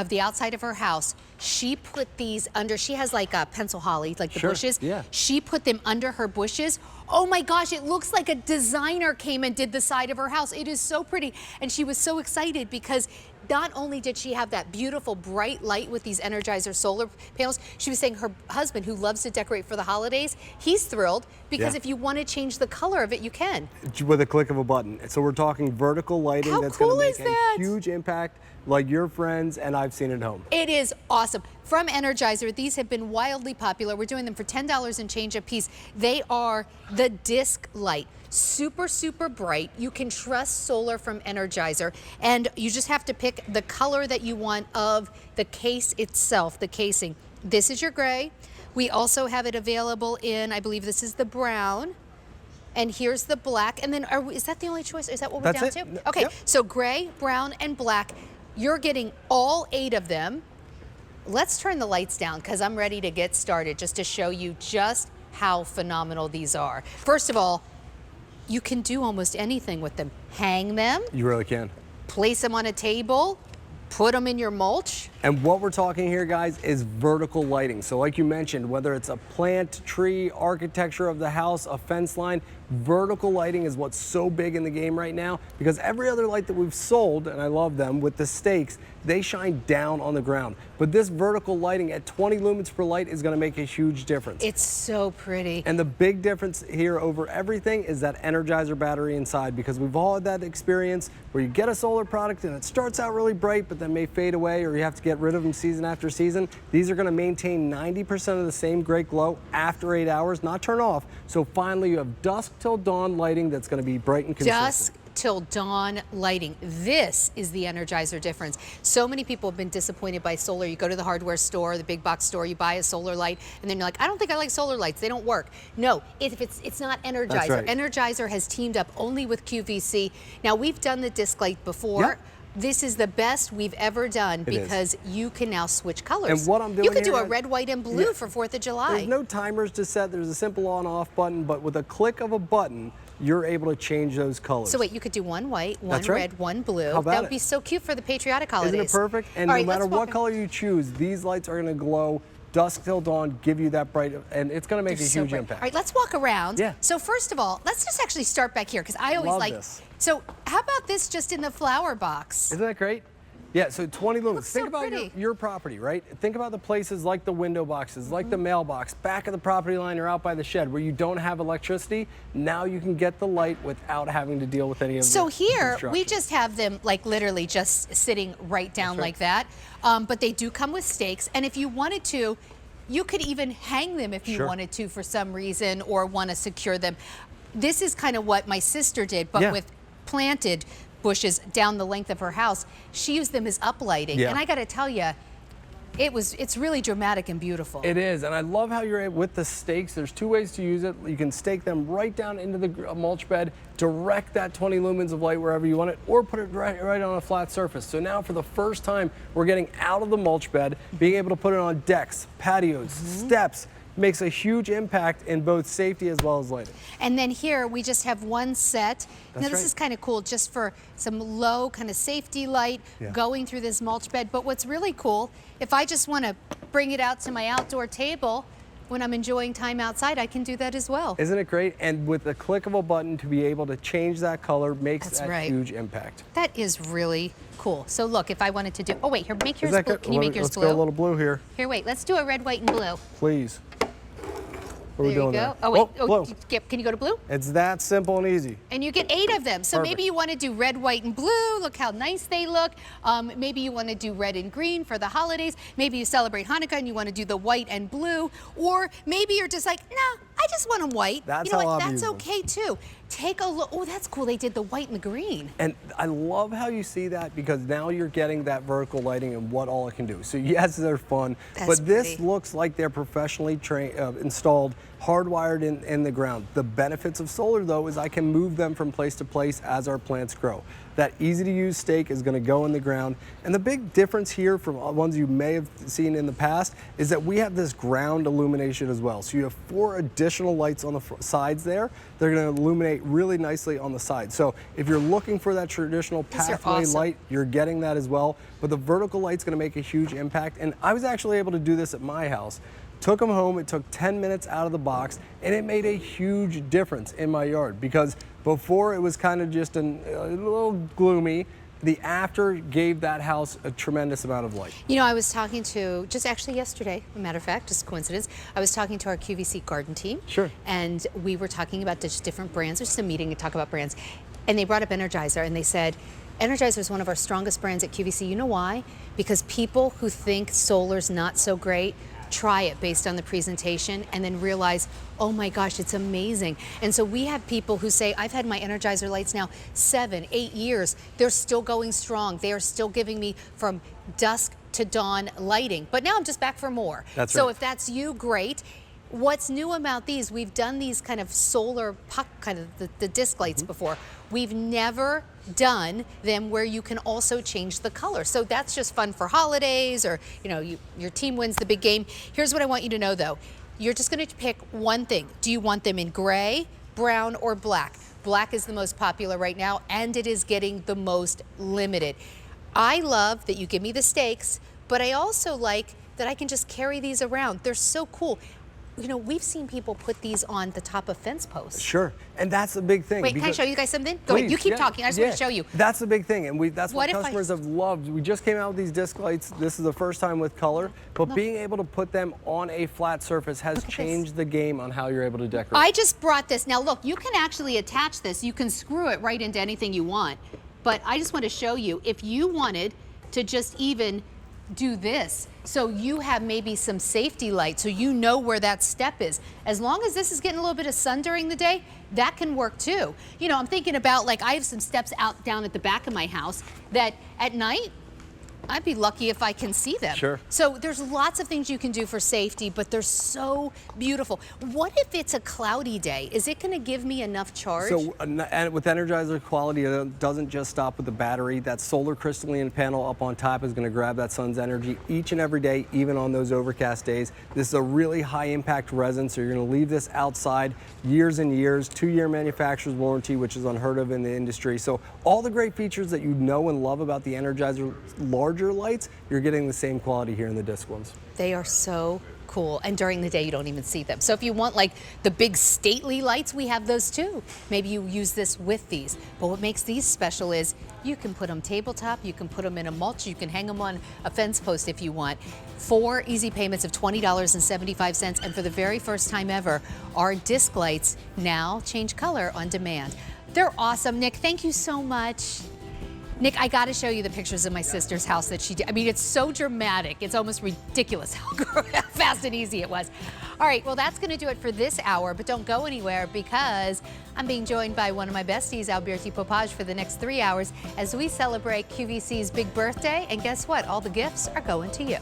of the outside of her house, she put these under, she has like a pencil holly, like the bushes. Yeah. She put them under her bushes. Oh my gosh, it looks like a designer came and did the side of her house. It is so pretty. And she was so excited because not only did she have that beautiful bright light with these Energizer solar panels, she was saying her husband, who loves to decorate for the holidays, he's thrilled because if you want to change the color of it, you can. With a click of a button. So we're talking vertical lighting. How that's cool going to make is that? a huge impact, like your friends and I've seen at home. It is awesome. From Energizer, these have been wildly popular. We're doing them for $10 and change a piece. They are the disc light. Super, super bright. You can trust solar from Energizer, and you just have to pick the color that you want of the case itself, the casing. This is your gray. We also have it available in, I believe this is the brown, and here's the black. And then, is that the only choice? Is that what we're down to? Okay, so gray, brown, and black. You're getting all 8 of them. Let's turn the lights down because I'm ready to get started just to show you just how phenomenal these are. First of all, you can do almost anything with them. Hang them. You really can. Place them on a table. Put them in your mulch. And what we're talking here, guys, is vertical lighting. So like you mentioned, whether it's a plant, tree, architecture of the house, a fence line, vertical lighting is what's so big in the game right now, because every other light that we've sold, and I love them, with the stakes, they shine down on the ground. But this vertical lighting at 20 lumens per light is going to make a huge difference. It's so pretty. And the big difference here over everything is that Energizer battery inside, because we've all had that experience where you get a solar product and it starts out really bright but then may fade away, or you have to get rid of them season after season. These are going to maintain 90% of the same great glow after 8 hours, not turn off. So finally you have dusk till dawn lighting that's going to be bright and consistent. Dusk till dawn lighting. This is the Energizer difference. So many people have been disappointed by solar. You go to the hardware store, the big box store, you buy a solar light, and then you're like, I don't think I like solar lights. They don't work. No, if it's not Energizer. That's right. Energizer has teamed up only with QVC. Now, we've done the disc light before. Yep. This is the best we've ever done because you can now switch colors. And what I'm doing you could here, do a red, white, and blue for 4th of July. There's no timers to set. There's a simple on-off button, but with a click of a button, you're able to change those colors. So wait, you could do one white, one red, one blue. How about that would be so cute for the patriotic holidays. Isn't it perfect? And no matter what color you choose, these lights are going to glow dusk till dawn, give you that bright, and it's going to make a huge impact. All right, let's walk around. Yeah. So first of all, let's just actually start back here because I always Love like this. So how about this just in the flower box? Isn't that great? Yeah, so 20 lumens. Looks Think so about pretty. your property, right? Think about the places like the window boxes, like the mailbox, back of the property line or out by the shed where you don't have electricity. Now you can get the light without having to deal with any of the So here, we construction. just have them like literally just sitting right down like that. But they do come with stakes. And if you wanted to, you could even hang them if you wanted to for some reason or want to secure them. This is kind of what my sister did, but with planted bushes down the length of her house. She used them as uplighting. And I got to tell you, it's really dramatic and beautiful. It is, and I love how you're able, with the stakes, there's 2 ways to use it. You can stake them right down into the mulch bed, direct that 20 lumens of light wherever you want it, or put it right on a flat surface. So now for the first time, we're getting out of the mulch bed, being able to put it on decks, patios, steps, makes a huge impact in both safety as well as lighting. And then here we just have one set. Now this is kind of cool just for some low kind of safety light going through this mulch bed. But what's really cool, if I just want to bring it out to my outdoor table when I'm enjoying time outside, I can do that as well. Isn't it great? And with the click of a button to be able to change that color makes that huge impact. That is really cool. So look, if I wanted to do, oh wait, here, make yours blue. Can you make yours blue? Let's go a little blue here. Here, wait, let's do a red, white, and blue. Please. What are we There you doing go. there? Oh wait, blue. Can you go to blue? It's that simple and easy. And you get 8 of them. So maybe you want to do red, white, and blue. Look how nice they look. Maybe you want to do red and green for the holidays. Maybe you celebrate Hanukkah and you want to do the white and blue. Or maybe you're just like, nah, I just want them white. That's you know how what? I'll That's use okay too. Take a look. Oh, that's cool. They did the white and the green. And I love how you see that, because now you're getting that vertical lighting and what all it can do. So yes, they're fun, but this looks like they're professionally installed, hardwired in the ground. The benefits of solar, though, is I can move them from place to place as our plants grow. That easy to use stake is gonna go in the ground. And the big difference here from ones you may have seen in the past is that we have this ground illumination as well. So you have 4 additional lights on the sides there. They're gonna illuminate really nicely on the side. So if you're looking for that traditional pathway light, you're getting that as well. But the vertical light's gonna make a huge impact. And I was actually able to do this at my house. Took them home, it took 10 minutes out of the box, and it made a huge difference in my yard because before it was kind of just a little gloomy. The after gave that house a tremendous amount of light. You know, I was talking to, just actually yesterday, a matter of fact, just coincidence, I was talking to our QVC garden team. Sure. And we were talking about just different brands. There's just a meeting to talk about brands. And they brought up Energizer and they said, Energizer is one of our strongest brands at QVC. You know why? Because people who think solar's not so great try it based on the presentation and then realize, oh my gosh, it's amazing. And so we have people who say, I've had my Energizer lights now 7, 8 years. They're still going strong. They are still giving me from dusk to dawn lighting. But now I'm just back for more. That's so right. if that's you, great. What's new about these, we've done these kind of solar puck, kind of the disc lights before. We've never done them where you can also change the color. So that's just fun for holidays or, you know, your team wins the big game. Here's what I want you to know though. You're just gonna pick one thing. Do you want them in gray, brown, or black? Black is the most popular right now and it is getting the most limited. I love that you give me the stakes, but I also like that I can just carry these around. They're so cool. You know, we've seen people put these on the top of fence posts. Sure, and that's the big thing. Wait, can I show you guys something? Go ahead, you keep talking, I just want to show you. That's the big thing, and that's what What if customers have loved. We just came out with these disc lights. This is the first time with color, but being able to put them on a flat surface has changed the game on how you're able to decorate. I just brought this. Now look, you can actually attach this. You can screw it right into anything you want. But I just want to show you, if you wanted to just even do this, so you have maybe some safety light so you know where that step is. As long as this is getting a little bit of sun during the day, that can work too. You know, I'm thinking about, like, I have some steps out down at the back of my house that at night, I'd be lucky if I can see them. Sure. So there's lots of things you can do for safety, but they're so beautiful. What if it's a cloudy day? Is it gonna give me enough charge? So and with Energizer quality, it doesn't just stop with the battery. That solar crystalline panel up on top is gonna grab that sun's energy each and every day, even on those overcast days. This is a really high impact resin, so you're gonna leave this outside years and years, 2-year manufacturer's warranty, which is unheard of in the industry. So all the great features that you know and love about the Energizer larger lights, you're getting the same quality here in the disc ones. They are so cool, and during the day you don't even see them. So if you want like the big stately lights, we have those too. Maybe you use this with these. But what makes these special is you can put them tabletop, you can put them in a mulch, you can hang them on a fence post if you want. 4 easy payments of $20.75, and for the very first time ever, our disc lights now change color on demand. They're awesome. Nick, thank you so much. Nick, I got to show you the pictures of my sister's house that she did. I mean, it's so dramatic. It's almost ridiculous how fast and easy it was. All right, well, that's going to do it for this hour, but don't go anywhere because I'm being joined by one of my besties, Alberti Popage, for the next 3 hours as we celebrate QVC's big birthday. And guess what? All the gifts are going to you.